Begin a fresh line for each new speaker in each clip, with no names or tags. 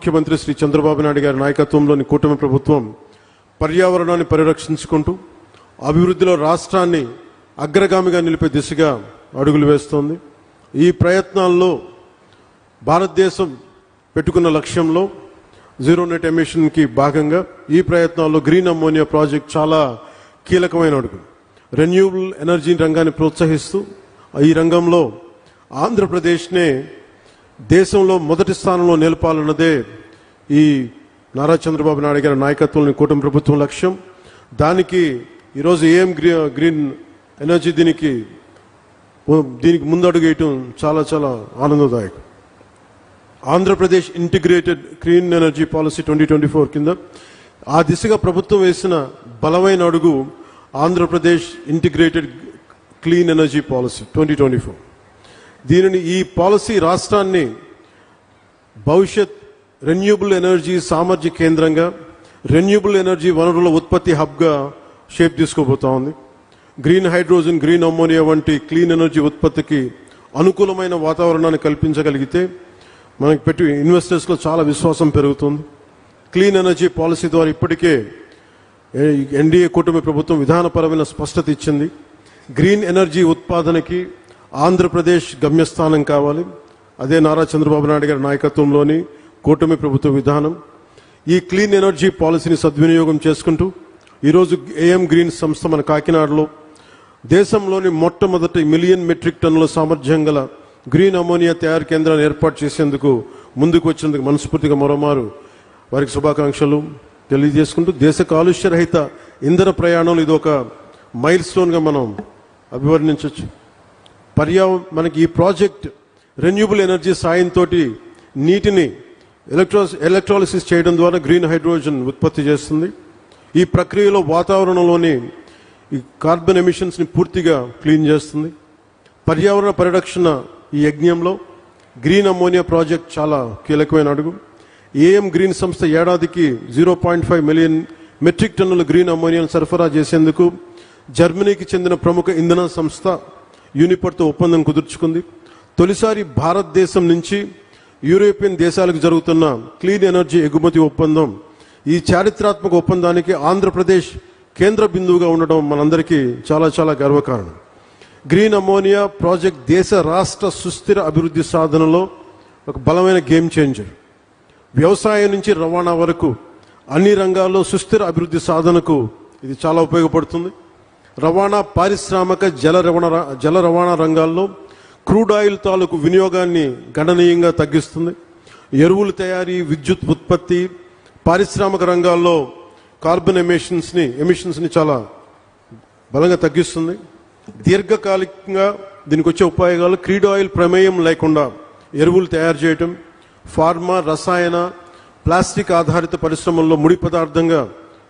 ముఖ్యమంత్రి శ్రీ చంద్రబాబు నాయుడు గారి నాయకత్వంలోని కూటమి ప్రభుత్వం పర్యావరణాన్ని పరిరక్షించుకుంటూ అభివృద్ధిలో రాష్ట్రాన్ని అగ్రగామిగా నిలిపే దిశగా అడుగులు వేస్తోంది. ఈ ప్రయత్నాల్లో భారతదేశం పెట్టుకున్న లక్ష్యంలో జీరో నెట్ ఎమిషన్కి భాగంగా ఈ ప్రయత్నాల్లో గ్రీన్ అమ్మోనియా ప్రాజెక్ట్ చాలా కీలకమైన అడుగు. రెన్యూవబుల్ ఎనర్జీ రంగాన్ని ప్రోత్సహిస్తూ ఈ రంగంలో ఆంధ్రప్రదేశ్నే దేశంలో మొదటి స్థానంలో నిలపాలన్నదే ఈ నారా చంద్రబాబు నాయుడు గారి నాయకత్వంలోని కూటమి ప్రభుత్వం లక్ష్యం. దానికి ఈరోజు ఏఎం గ్రీన్ ఎనర్జీ దీనికి ముందడుగు వేయటం చాలా చాలా ఆనందదాయకం. Andhra Pradesh integrated clean energy policy 2024 కింద ఆ దిశగా ప్రభుత్వం వేసిన బలమైన అడుగు Andhra Pradesh integrated clean energy policy 2024. దీనిని ఈ పాలసీ రాష్ట్రాన్ని భవిష్యత్ రెన్యూబుల్ ఎనర్జీ సామర్థ్య కేంద్రంగా, రెన్యూబుల్ ఎనర్జీ వనరుల ఉత్పత్తి హబ్గా షేప్ తీసుకోబోతా ఉంది. గ్రీన్ హైడ్రోజన్, గ్రీన్ అమ్మోనియా వంటి క్లీన్ ఎనర్జీ ఉత్పత్తికి అనుకూలమైన వాతావరణాన్ని కల్పించగలిగితే మనకి పెట్టి ఇన్వెస్టర్స్లో చాలా విశ్వాసం పెరుగుతుంది. క్లీన్ ఎనర్జీ పాలసీ ద్వారా ఇప్పటికే ఎన్డీఏ కూటమి ప్రభుత్వం విధానపరమైన స్పష్టత ఇచ్చింది. గ్రీన్ ఎనర్జీ ఉత్పాదనకి ఆంధ్రప్రదేశ్ గమ్యస్థానం కావాలి. అదే నారా చంద్రబాబు నాయుడు గారి నాయకత్వంలోని కూటమి ప్రభుత్వ విధానం. ఈ క్లీన్ ఎనర్జీ పాలసీని సద్వినియోగం చేసుకుంటూ ఈరోజు ఏఎం గ్రీన్ సంస్థ మన కాకినాడలో దేశంలోని మొట్టమొదటి 1 మిలియన్ మెట్రిక్ టన్నుల సామర్థ్యం గల గ్రీన్ అమోనియా తయారు కేంద్రాన్ని ఏర్పాటు చేసేందుకు ముందుకు వచ్చినందుకు మనస్ఫూర్తిగా మరోమారు వారికి శుభాకాంక్షలు తెలియజేసుకుంటూ దేశ కాలుష్య రహిత ఇంధన ప్రయాణంలో ఇది ఒక మైల్ స్టోన్గా మనం అభివర్ణించవచ్చు. మనకి ఈ ప్రాజెక్ట్ రెన్యూబుల్ ఎనర్జీ సాయంతో నీటిని ఎలక్ట్రాలిసిస్ చేయడం ద్వారా గ్రీన్ హైడ్రోజన్ ఉత్పత్తి చేస్తుంది. ఈ ప్రక్రియలో వాతావరణంలోని ఈ కార్బన్ ఎమిషన్స్ని పూర్తిగా క్లీన్ చేస్తుంది. పర్యావరణ పరిరక్షణ ఈ యజ్ఞంలో గ్రీన్ అమ్మోనియా ప్రాజెక్ట్ చాలా కీలకమైన అడుగు. ఏఎం గ్రీన్ సంస్థ ఏడాదికి 0.5 మిలియన్ మెట్రిక్ టన్నుల గ్రీన్ అమ్మోనియాను సరఫరా చేసేందుకు జర్మనీకి చెందిన ప్రముఖ ఇంధన సంస్థ యూనిపర్తో ఒప్పందం కుదుర్చుకుంది. తొలిసారి భారతదేశం నుంచి యూరోపియన్ దేశాలకు జరుగుతున్న క్లీన్ ఎనర్జీ ఎగుమతి ఒప్పందం. ఈ చారిత్రాత్మక ఒప్పందానికి ఆంధ్రప్రదేశ్ కేంద్ర బిందువుగా ఉండడం మనందరికీ చాలా చాలా గర్వకారణం. గ్రీన్ అమ్మోనియా ప్రాజెక్ట్ దేశ రాష్ట్ర సుస్థిర అభివృద్ధి సాధనలో ఒక బలమైన గేమ్ చేంజర్. వ్యవసాయం నుంచి రవాణా వరకు అన్ని రంగాల్లో సుస్థిర అభివృద్ధి సాధనకు ఇది చాలా ఉపయోగపడుతుంది. రవాణా, పారిశ్రామిక, జల రవాణా రంగాల్లో క్రూడ్ ఆయిల్ తాలూకు వినియోగాన్ని గణనీయంగా తగ్గిస్తుంది. ఎరువుల తయారీ, విద్యుత్ ఉత్పత్తి, పారిశ్రామిక రంగాల్లో కార్బన్ ఎమిషన్స్ని చాలా బలంగా తగ్గిస్తుంది. దీర్ఘకాలికంగా దీనికి వచ్చే ఉపయోగాలు క్రూడ్ ఆయిల్ ప్రమేయం లేకుండా ఎరువులు తయారు చేయటం, ఫార్మా, రసాయన, ప్లాస్టిక్ ఆధారిత పరిశ్రమల్లో ముడి పదార్థంగా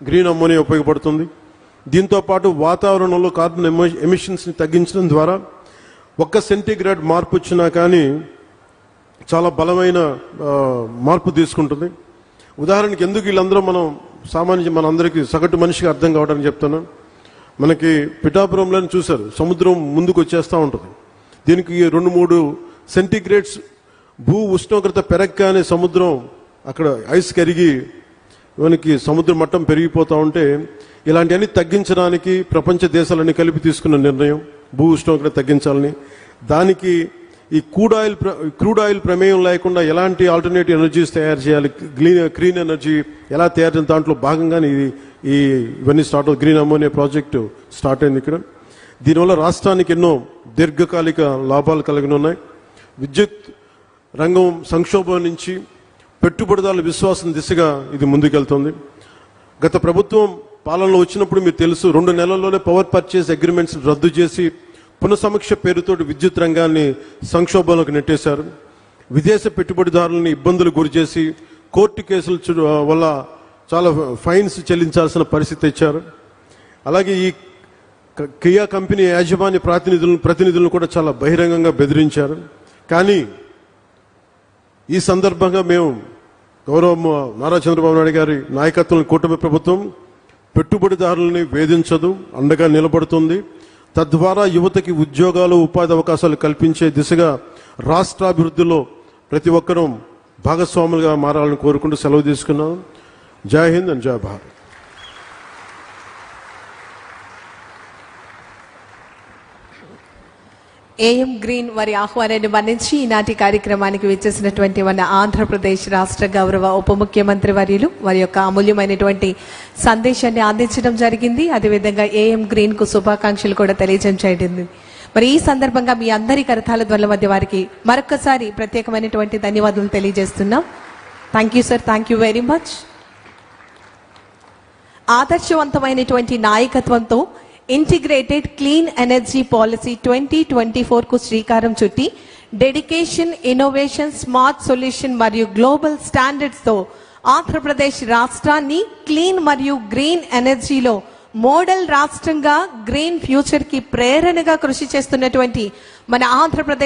గ్రీన్ అమ్మోనియా ఉపయోగపడుతుంది. దీంతో పాటు వాతావరణంలో కార్బన్ ఎమిషన్స్ని తగ్గించడం ద్వారా 1 సెంటీగ్రేడ్ మార్పు వచ్చినా కానీ చాలా బలమైన మార్పు తీసుకుంటుంది. ఉదాహరణకి ఎందుకు వీళ్ళందరూ మనందరికీ సగటు మనిషికి అర్థం కావడానికి చెప్తాను. మనకి పిఠాపురంలో చూశారు, సముద్రం ముందుకు వచ్చేస్తూ ఉంటుంది. దీనికి 2-3 సెంటీగ్రేడ్స్ భూ ఉష్ణోగ్రత పెరగగానే సముద్రం అక్కడ ఐస్ కరిగి మనకి సముద్ర మట్టం పెరిగిపోతూ ఉంటే ఇలాంటివన్నీ తగ్గించడానికి ప్రపంచ దేశాలన్నీ కలిపి తీసుకున్న నిర్ణయం భూ ఉష్ణోగ్రత తగ్గించాలని. దానికి ఈ క్రూడ్ ఆయిల్ ప్రమేయం లేకుండా ఎలాంటి ఆల్టర్నేటివ్ ఎనర్జీస్ తయారు చేయాలి, గ్రీన్ ఎనర్జీ ఎలా తయారు చేయాలి, దాంట్లో భాగంగానే ఇవన్నీ స్టార్ట్ అవుతుంది. గ్రీన్ అమ్మోనియా ప్రాజెక్టు స్టార్ట్ అయింది ఇక్కడ. దీనివల్ల రాష్ట్రానికి ఎన్నో దీర్ఘకాలిక లాభాలు కలిగి ఉన్నాయి. విద్యుత్ రంగం సంక్షోభం నుంచి పెట్టుబడిదారుల విశ్వాసం దిశగా ఇది ముందుకెళ్తుంది. గత ప్రభుత్వం పాలనలో వచ్చినప్పుడు మీకు తెలుసు, 2 నెలల్లోనే పవర్ పర్చేస్ అగ్రిమెంట్స్ రద్దు చేసి పునఃసమీక్ష పేరుతో విద్యుత్ రంగాన్ని సంక్షోభంలోకి నెట్టేశారు. విదేశ పెట్టుబడిదారులని ఇబ్బందులు గురిచేసి కోర్టు కేసుల వల్ల చాలా ఫైన్స్ చెల్లించాల్సిన పరిస్థితి తెచ్చారు. అలాగే ఈ కియా కంపెనీ యాజమాన్య ప్రతినిధులను కూడా చాలా బహిరంగంగా బెదిరించారు. కానీ ఈ సందర్భంగా మేము గౌరవ నారా చంద్రబాబు నాయుడు గారి నాయకత్వంలో కూటమి ప్రభుత్వం పెట్టుబడిదారులని వేధించదు, అండగా నిలబడుతుంది. తద్వారా యువతకి ఉద్యోగాలు, ఉపాధి అవకాశాలు కల్పించే దిశగా రాష్ట్రాభివృద్ధిలో ప్రతి ఒక్కరూ భాగస్వాములుగా మారాలని కోరుకుంటూ సెలవు తీసుకున్నాను. జై హింద్ అండ్ జై భారత్.
ఏఎం గ్రీన్ వారి ఆహ్వానాన్ని మన్నించి ఈనాటి కార్యక్రమానికి విచ్చేసినటువంటి మన ఆంధ్రప్రదేశ్ రాష్ట్ర గౌరవ ఉప ముఖ్యమంత్రి వర్యులు వారి యొక్క అమూల్యమైనటువంటి సందేశాన్ని అందించడం జరిగింది. అదేవిధంగా ఏఎం గ్రీన్ కు శుభాకాంక్షలు కూడా తెలియజేయడం జరిగింది. మరి ఈ సందర్భంగా మీ అందరి కరతాళ ధ్వనుల మధ్య వారికి మరొకసారి ప్రత్యేకమైనటువంటి ధన్యవాదాలు తెలియజేస్తున్నాం. Thank you sir, thank you very much. ఆదర్శవంతమైనటువంటి నాయకత్వంతో integrated clean energy policy 2024 కు శ్రీకారం చుట్టి డెడికేషన్, ఇన్నోవేషన్, స్మార్ట్ సొల్యూషన్ మరియు గ్లోబల్ స్టాండర్డ్స్ తో ఆంధ్రప్రదేశ్ రాష్ట్రాన్ని క్లీన్ మరియు గ్రీన్ ఎనర్జీలో మోడల్ రాష్ట్రంగా గ్రీన్ ఫ్యూచర్ కి ప్రేరణగా కృషి చేస్తున్నటువంటి మన ఆంధ్రప్రదేశ్